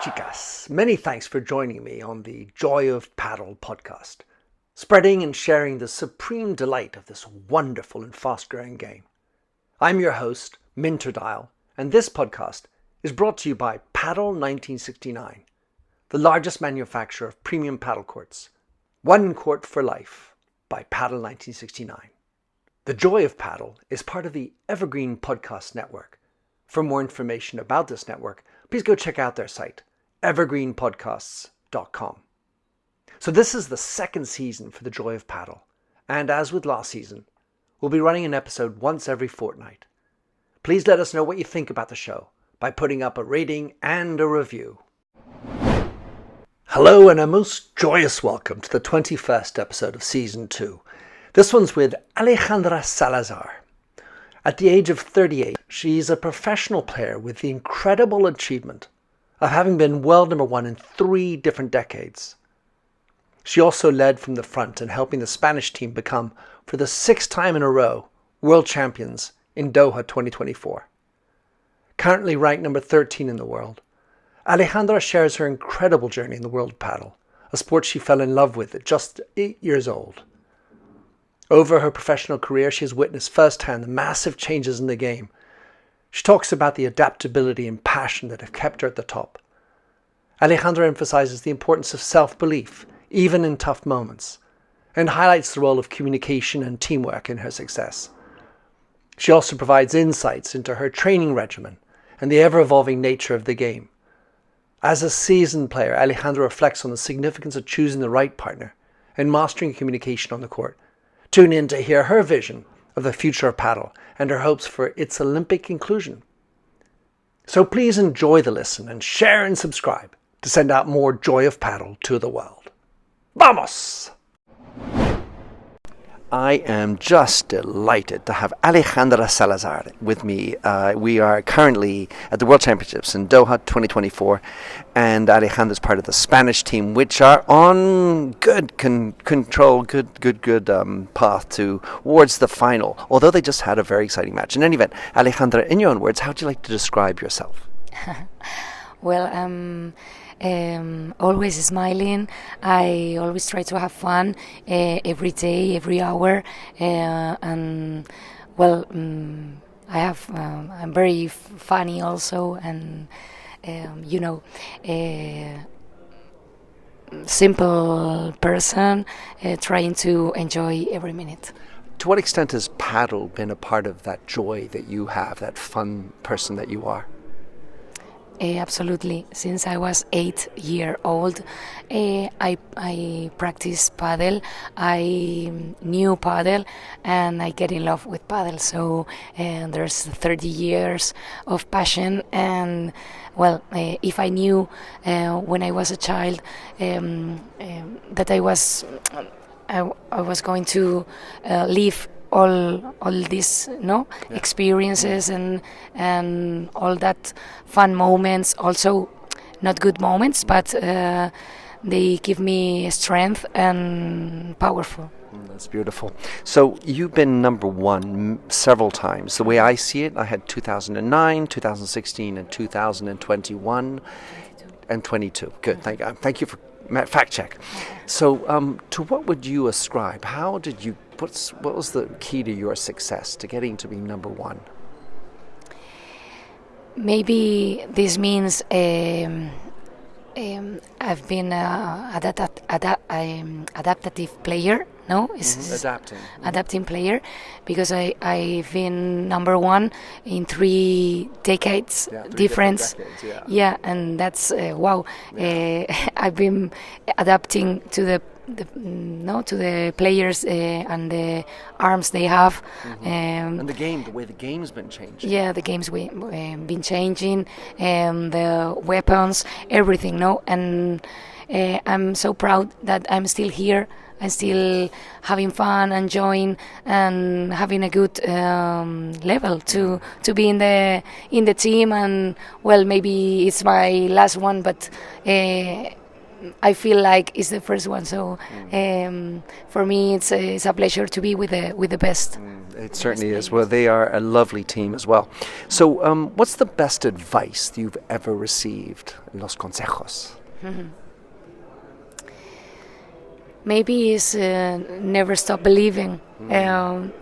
chicas, many thanks for joining me on the Joy of Padel podcast, spreading and sharing the supreme delight of this wonderful and fast-growing game. I'm your host, Minter Dial, and this podcast is brought to you by Padel 1969, the largest manufacturer of premium paddle courts. One court for life by Padel 1969. The Joy of Padel is part of the Evergreen Podcast Network. For more information about this network, please go check out their site, evergreenpodcasts.com. So this is the second season for the Joy of Padel, and as with last season, we'll be running an episode once every fortnight. Please let us know what you think about the show by putting up a rating and a review. Hello and a most joyous welcome to the 21st episode of Season 2. This one's with Alejandra Salazar. At the age of 38, she's a professional player with the incredible achievement of having been world number one in 3 different decades. She also led from the front in helping the Spanish team become, for the 6th time in a row, world champions in Doha 2024. Currently ranked number 13 in the world, Alejandra shares her incredible journey in the world of paddle, a sport she fell in love with at just 8 years old. Over her professional career, she has witnessed firsthand the massive changes in the game. She talks about the adaptability and passion that have kept her at the top. Alejandra emphasizes the importance of self-belief, even in tough moments, and highlights the role of communication and teamwork in her success. She also provides insights into her training regimen and the ever-evolving nature of the game. As a seasoned player, Alejandra reflects on the significance of choosing the right partner and mastering communication on the court. Tune in to hear her vision of the future of paddle and her hopes for its Olympic inclusion. So please enjoy the listen and share and subscribe to send out more Joy of Paddle to the world. Vamos! I am just delighted to have Alejandra Salazar with me. We are currently at the World Championships in Doha 2024, and Alejandra is part of the Spanish team, which are on good path towards the final, although they just had a very exciting match. In any event, Alejandra, in your own words, how would you like to describe yourself? Well, always smiling. I always try to have fun every day, every hour, and well, I'm very funny also, and simple person, trying to enjoy every minute. To what extent has paddle been a part of that joy that you have, that fun person that you are? Absolutely. Since I was 8 years old, I practiced padel. I knew padel, and I get in love with padel. So there's 30 years of passion. And well, if I knew when I was a child that I was going to live all these experiences and all that fun moments, also not good moments, but they give me strength and powerful. That's beautiful. So you've been number one several times. The way I see it, I had 2009, 2016, and 2021 and 22. Good. Thank you for fact check. So to what would you ascribe? How did you? What was the key to your success, to getting to be number one? Maybe this means I've been adaptative player. No, adapting player, because I've been number one in 3 decades, different decades, yeah, and that's wow. I've been adapting to the players and the arms they have, and the way the game's been changing. Yeah, the game's been changing, and the weapons, everything. And I'm so proud that I'm still here. I'm still having fun, enjoying, and having a good level to be in the team. And well, maybe it's my last one, but I feel like it's the first one. So for me, it's a pleasure to be with the best. It certainly is. Well, they are a lovely team as well. So, what's the best advice you've ever received? Los consejos. Maybe is never stop believing.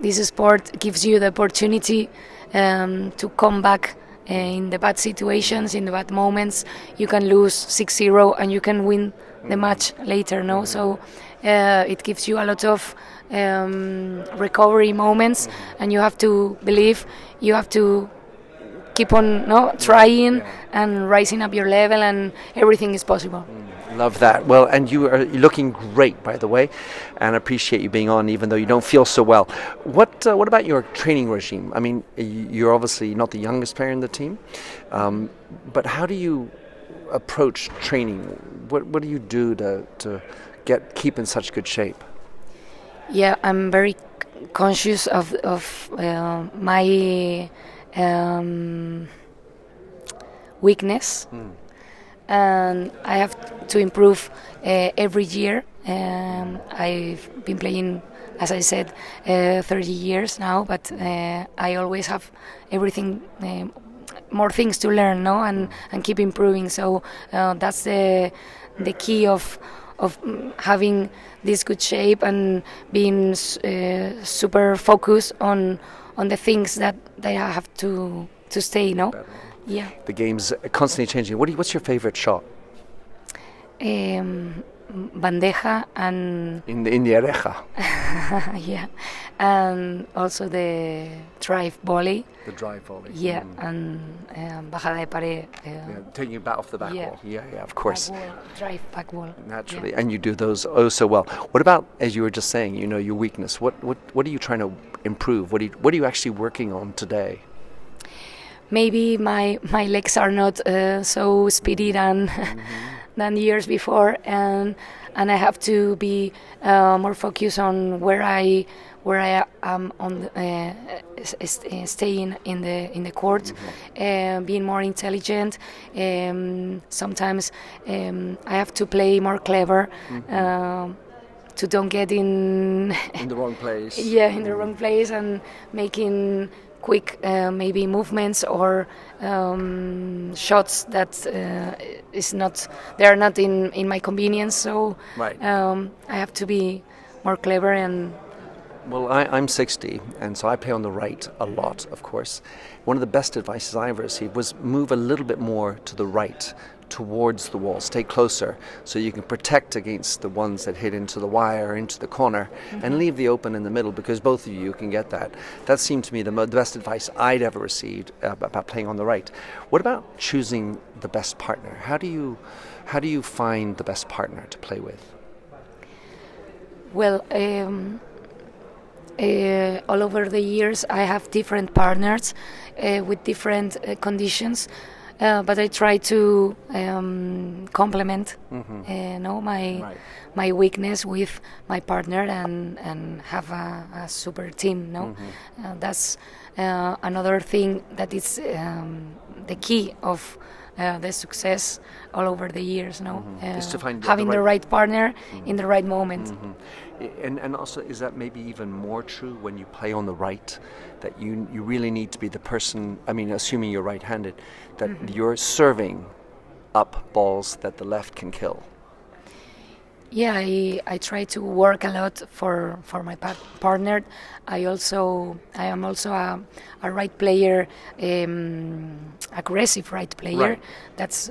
This sport gives you the opportunity to come back in the bad situations, in the bad moments. You can lose 6-0 and you can win the match later, no? So it gives you a lot of recovery moments, and you have to believe, you have to keep on trying and rising up your level, and everything is possible. Love that. Well, and you're looking great, by the way, and I appreciate you being on, even though you don't feel so well. What about your training regime? I mean, you're obviously not the youngest player in the team, but how do you approach training? What do you do to keep in such good shape? Yeah, I'm very conscious of my weakness. And I have to improve every year. I've been playing, as I said, 30 years now, but I always have everything, more things to learn, no, and keep improving. So that's the key of having this good shape and being super focused on the things that I have to stay, no. Yeah. The game's constantly changing. What's your favorite shot? Bandeja and... In the oreja. Yeah. And also the drive volley. The drive volley. Yeah. And bajada de pared. Taking it back off the back wall. Yeah, of course. Back wall, drive back wall. Naturally. And you do those so well. What about, as you were just saying, your weakness? What are you trying to improve? What are you actually working on today? Maybe my legs are not so speedy than years before, and I have to be more focused on where I am on staying in the court, being more intelligent. Sometimes I have to play more clever to don't get in the wrong place. Yeah, in the wrong place, and making quick maybe movements or shots that they are not in my convenience. So right. I have to be more clever. And well, I'm 60, and so I play on the right a lot, of course. One of the best advices I ever received was move a little bit more to the right, towards the wall, stay closer, so you can protect against the ones that hit into the wire or into the corner, and leave the open in the middle, because both of you can get that. That seemed to me the best advice I'd ever received about playing on the right. What about choosing the best partner? How do you find the best partner to play with? Well, all over the years I have different partners with different conditions. But I try to complement my weakness with my partner and have a super team. That's another thing that is the key of the success all over the years. Is to find having the right partner in the right moment. And also, is that maybe even more true when you play on the right, that you really need to be the person, I mean, assuming you're right-handed, that you're serving up balls that the left can kill? Yeah, I try to work a lot for my partner. I am also a right player, aggressive right player. Right. That's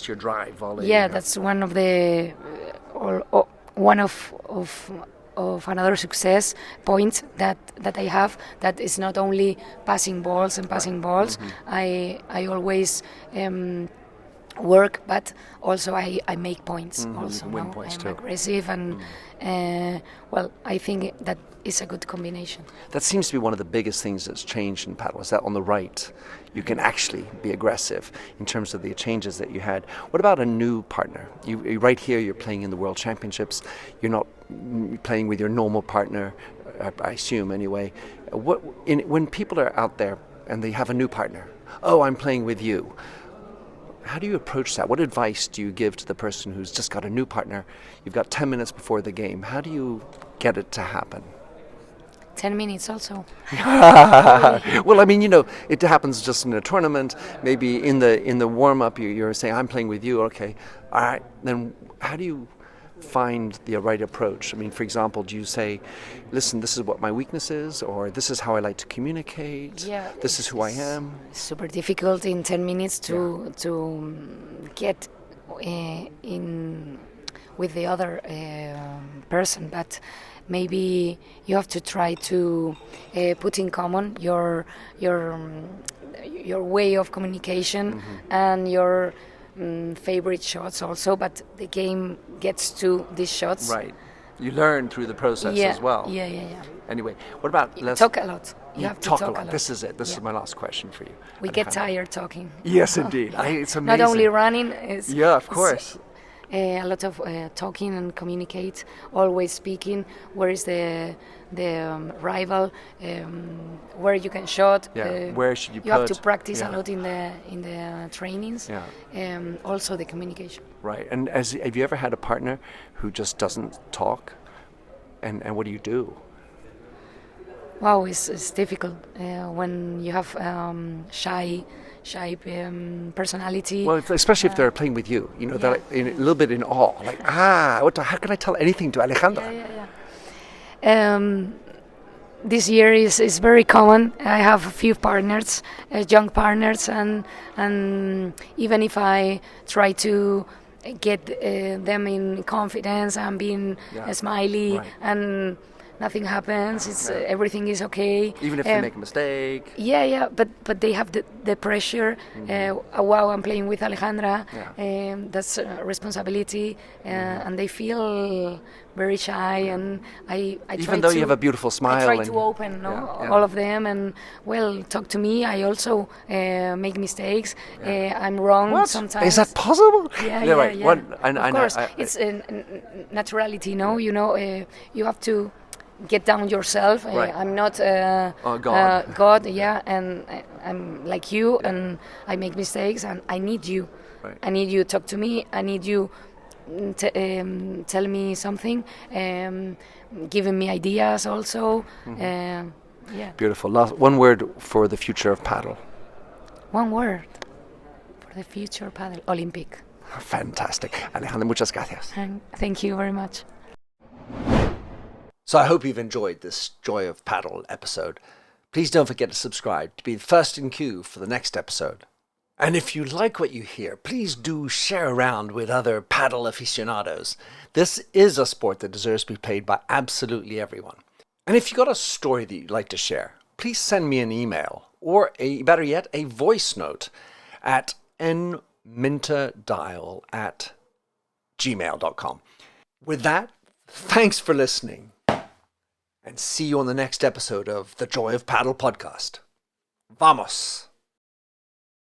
your drive volley. Yeah, that's one of the one of another success point that I have. That is not only passing balls and passing balls. I always work, but also I make points. Also, win points I'm too. aggressive, and well, I think that is a good combination. That seems to be one of the biggest things that's changed in paddle, is that on the right you can actually be aggressive in terms of the changes that you had. What about a new partner? You right here, you're playing in the World Championships. You're not playing with your normal partner, I assume anyway. When people are out there and they have a new partner, oh, I'm playing with you. how do you approach that? What advice do you give to the person who's just got a new partner? You've got 10 minutes before the game. How do you get it to happen? 10 minutes also. Well, I mean, it happens just in a tournament. Maybe in the warm-up, you're saying, I'm playing with you. Okay, all right. Then how do you find the right approach? I mean, for example, do you say, listen, this is what my weakness is, or this is how I like to communicate, this is who I am? It's super difficult in 10 minutes to get in with the other person, but maybe you have to try to put in common your way of communication and your favorite shots also, but the game gets to these shots. Right. You learn through the process as well. Yeah. Anyway, what about talk a lot. You have to talk talk a lot. a lot. This is it. This is my last question for you. We get tired talking. Yes, indeed. It's amazing. Not only running. Of course. A lot of talking and communicate, always speaking. Where is the rival? Where you can shot? Where should you? You have to practice a lot in the trainings. Also the communication. Right. And have you ever had a partner who just doesn't talk? And what do you do? Wow, it's difficult when you have shy personality. Well, especially if they're playing with you, they're like a little bit in awe. Like, how can I tell anything to Alejandra? This year is very common. I have a few partners, young partners, and even if I try to get them in confidence and being smiley and nothing happens. It's everything is okay. Even if they make a mistake. But they have the pressure. Wow, I'm playing with Alejandra. That's a responsibility, and they feel very shy. And I even though you have a beautiful smile. I try to open all of them and talk to me. I also make mistakes. I'm wrong sometimes. Is that possible? Yeah. Right. Of course, it's naturality. You have to get down yourself. I'm not God. And I'm like you, and I make mistakes, and I need you. I need you to talk to me. I need you tell me something, giving me ideas also. Beautiful. One word for the future of paddle. One word for the future of paddle. Olympic. Fantastic. Alejandra, muchas gracias. Thank you very much. So I hope you've enjoyed this Joy of Padel episode. Please don't forget to subscribe to be the first in queue for the next episode. And if you like what you hear, please do share around with other paddle aficionados. This is a sport that deserves to be played by absolutely everyone. And if you've got a story that you'd like to share, please send me an email or, better yet, a voice note at nminterdial@gmail.com. With that, thanks for listening. And see you on the next episode of the Joy of Padel podcast. Vamos!